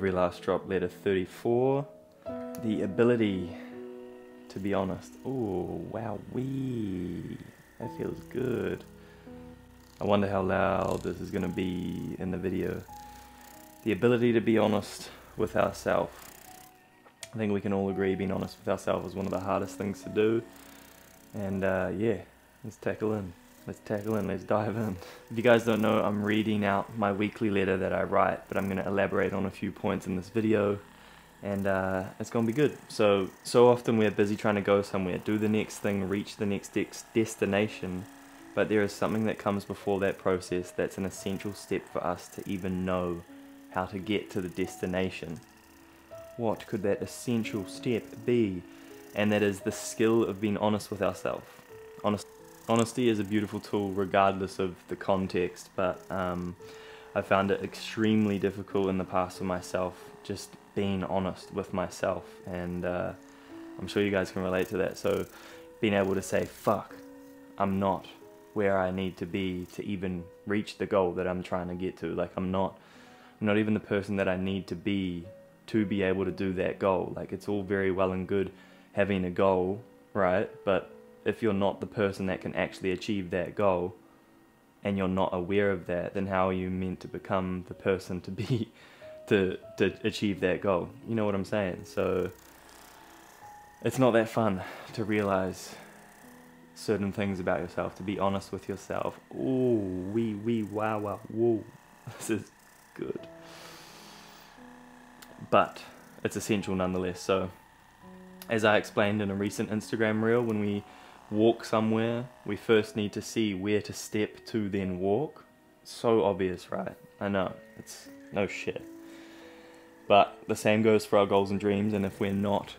Every Last Drop, letter 34. The ability to be honest. Ooh, wowee. That feels good. I wonder how loud this is going to be in the video. The ability to be honest with ourselves. I think we can all agree being honest with ourselves is one of the hardest things to do. And yeah, let's tackle in. Let's dive in. If you guys don't know, I'm reading out my weekly letter that I write, but I'm going to elaborate on a few points in this video. And it's going to be good. So often we're busy trying to go somewhere, do the next thing, reach the next destination, but there is something that comes before that process that's an essential step for us to even know how to get to the destination. What could that essential step be? And that is the skill of being honest with ourselves. Honesty is a beautiful tool regardless of the context, but I found it extremely difficult in the past for myself, just being honest with myself, and I'm sure you guys can relate to that. So being able to say, fuck, I'm not where I need to be to even reach the goal that I'm trying to get to. Like I'm not even the person that I need to be able to do that goal. Like it's all very well and good having a goal, right? But if you're not the person that can actually achieve that goal and you're not aware of that, then how are you meant to become the person to be to achieve that goal? You know what I'm saying? So it's not that fun to realize certain things about yourself, to be honest with yourself. Ooh, wow, whoa, this is good. But it's essential nonetheless. So as I explained in a recent Instagram reel, when we walk somewhere, we first need to see where to step to then walk. So obvious, right? I know, it's no shit. But the same goes for our goals and dreams, and if we're not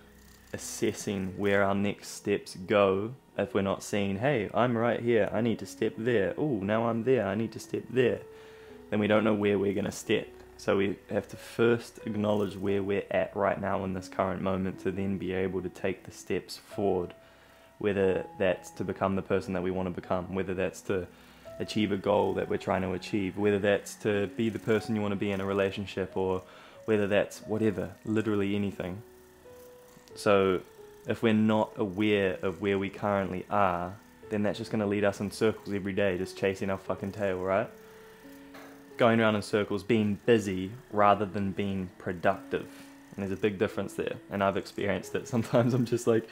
assessing where our next steps go, if we're not seeing, hey, I'm right here, I need to step there, oh, now I'm there, I need to step there, then we don't know where we're going to step. So we have to first acknowledge where we're at right now in this current moment to then be able to take the steps forward, whether that's to become the person that we want to become, whether that's to achieve a goal that we're trying to achieve, whether that's to be the person you want to be in a relationship, or whether that's whatever, literally anything. So if we're not aware of where we currently are, then that's just going to lead us in circles every day, just chasing our fucking tail, right? Going around in circles, being busy rather than being productive. And there's a big difference there, and I've experienced it. Sometimes I'm just like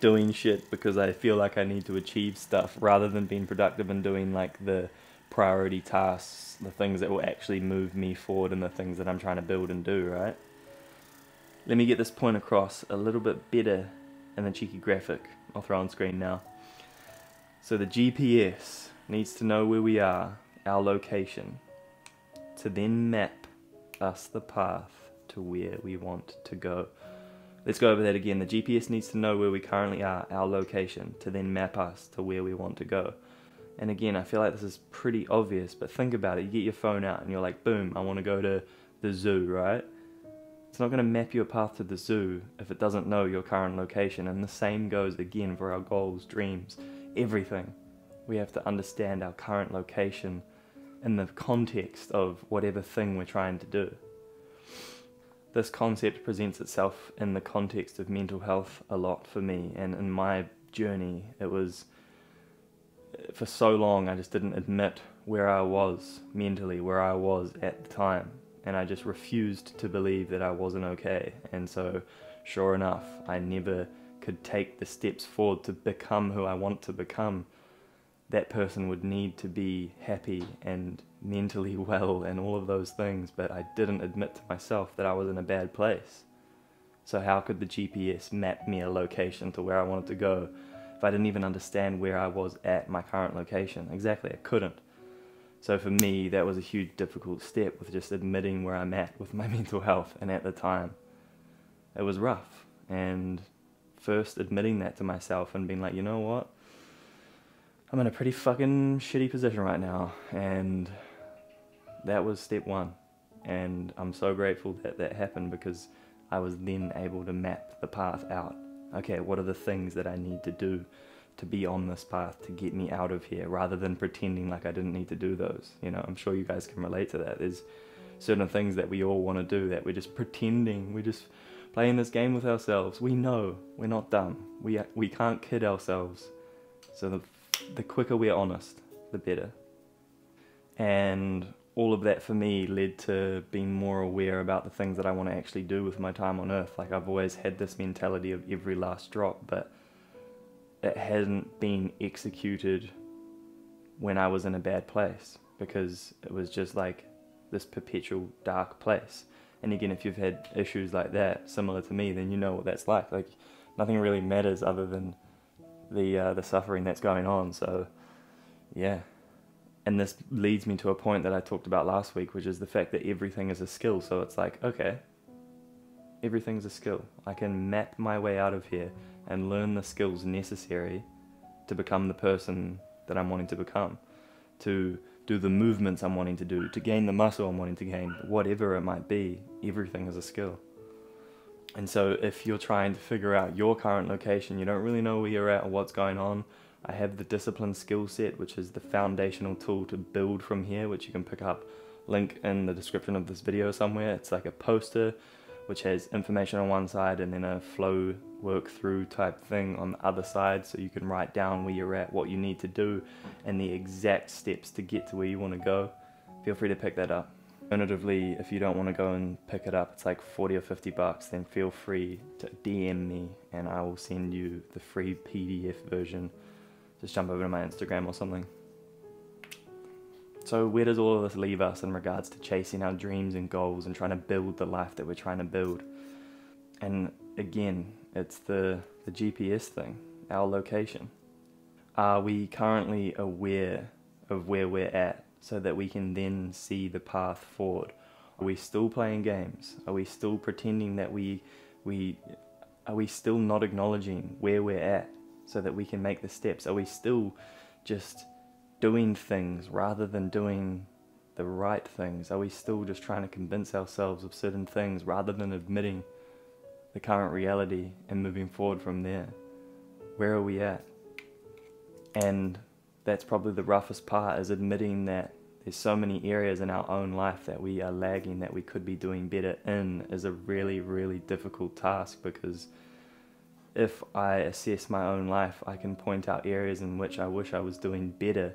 doing shit because I feel like I need to achieve stuff rather than being productive and doing like the priority tasks, the things that will actually move me forward and the things that I'm trying to build and do, right? Let me get this point across a little bit better in the cheeky graphic I'll throw on screen now. So the GPS needs to know where we are, our location, to then map us the path to where we want to go. Let's go over that again. The GPS needs to know where we currently are, our location, to then map us to where we want to go. And again, I feel like this is pretty obvious, but think about it. You get your phone out and you're like, boom, I want to go to the zoo, right? It's not going to map you a path to the zoo if it doesn't know your current location. And the same goes again for our goals, dreams, everything. We have to understand our current location in the context of whatever thing we're trying to do. This concept presents itself in the context of mental health a lot for me, and in my journey it was, for so long I just didn't admit where I was mentally, where I was at the time, and I just refused to believe that I wasn't okay. And so sure enough, I never could take the steps forward to become who I want to become. That person would need to be happy and mentally well and all of those things, but I didn't admit to myself that I was in a bad place. So how could the GPS map me a location to where I wanted to go if I didn't even understand where I was at my current location? Exactly, I couldn't. So for me, that was a huge difficult step, with just admitting where I'm at with my mental health. And at the time, it was rough. And first admitting that to myself and being like, you know what? I'm in a pretty fucking shitty position right now, and that was step one. And I'm so grateful that that happened, because I was then able to map the path out. Okay, what are the things that I need to do to be on this path to get me out of here, rather than pretending like I didn't need to do those. You know, I'm sure you guys can relate to that. There's certain things that we all want to do, that we're just pretending, we're just playing this game with ourselves. We know we're not dumb. We can't kid ourselves. So the quicker we're honest, the better. And all of that for me led to being more aware about the things that I want to actually do with my time on Earth. Like, I've always had this mentality of every last drop, but it hadn't been executed when I was in a bad place, because it was just like this perpetual dark place. And again, if you've had issues like that, similar to me, then you know what that's like. Like, nothing really matters other than the suffering that's going on. So, yeah. And this leads me to a point that I talked about last week, which is the fact that everything is a skill. So it's like, okay, everything's a skill. I can map my way out of here and learn the skills necessary to become the person that I'm wanting to become, to do the movements I'm wanting to do, to gain the muscle I'm wanting to gain, whatever it might be. Everything is a skill. And so if you're trying to figure out your current location, you don't really know where you're at or what's going on, I have the discipline skill set, which is the foundational tool to build from here, which you can pick up, link in the description of this video somewhere. It's like a poster which has information on one side and then a flow work through type thing on the other side, so you can write down where you're at, what you need to do, and the exact steps to get to where you want to go. Feel free to pick that up. Alternatively, if you don't want to go and pick it up, it's like 40 or 50 bucks, then feel free to DM me and I will send you the free PDF version. Just jump over to my Instagram or something. So where does all of this leave us in regards to chasing our dreams and goals and trying to build the life that we're trying to build? And again, it's the GPS thing, our location. Are we currently aware of where we're at so that we can then see the path forward? Are we still playing games? Are we still pretending that are we still not acknowledging where we're at so that we can make the steps? Are we still just doing things rather than doing the right things? Are we still just trying to convince ourselves of certain things rather than admitting the current reality and moving forward from there? Where are we at? And that's probably the roughest part, is admitting that there's so many areas in our own life that we are lagging, that we could be doing better in, is a really, really difficult task, because if I assess my own life, I can point out areas in which I wish I was doing better.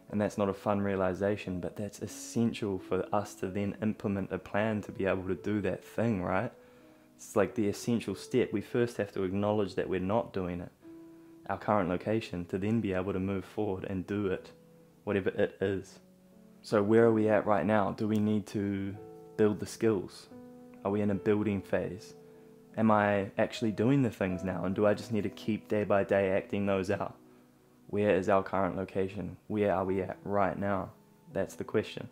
And that's not a fun realization, but that's essential for us to then implement a plan to be able to do that thing, right? It's like the essential step. We first have to acknowledge that we're not doing it, our current location, to then be able to move forward and do it, whatever it is. So where are we at right now? Do we need to build the skills? Are we in a building phase? Am I actually doing the things now? And do I just need to keep day by day acting those out? Where is our current location? Where are we at right now? That's the question.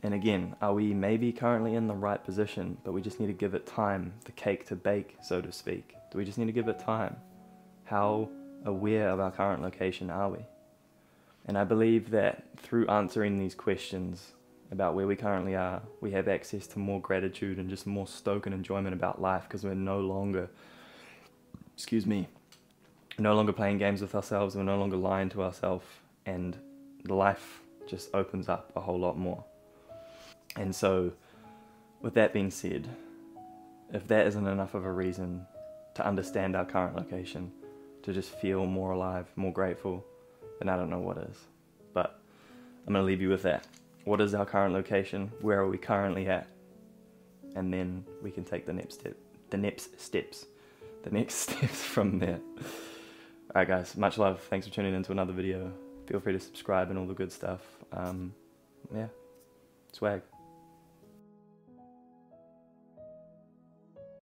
And again, are we maybe currently in the right position, but we just need to give it time, the cake to bake, so to speak? Do we just need to give it time? How aware of our current location are we? And I believe that through answering these questions about where we currently are, we have access to more gratitude and just more stoke and enjoyment about life, because we're no longer, no longer playing games with ourselves, we're no longer lying to ourselves, and life just opens up a whole lot more. And so, with that being said, if that isn't enough of a reason to understand our current location, to just feel more alive, more grateful, then I don't know what is. But I'm going to leave you with that. What is our current location? Where are we currently at? And then we can take the next steps from there. Alright guys, much love. Thanks for tuning in to another video. Feel free to subscribe and all the good stuff. Yeah, swag.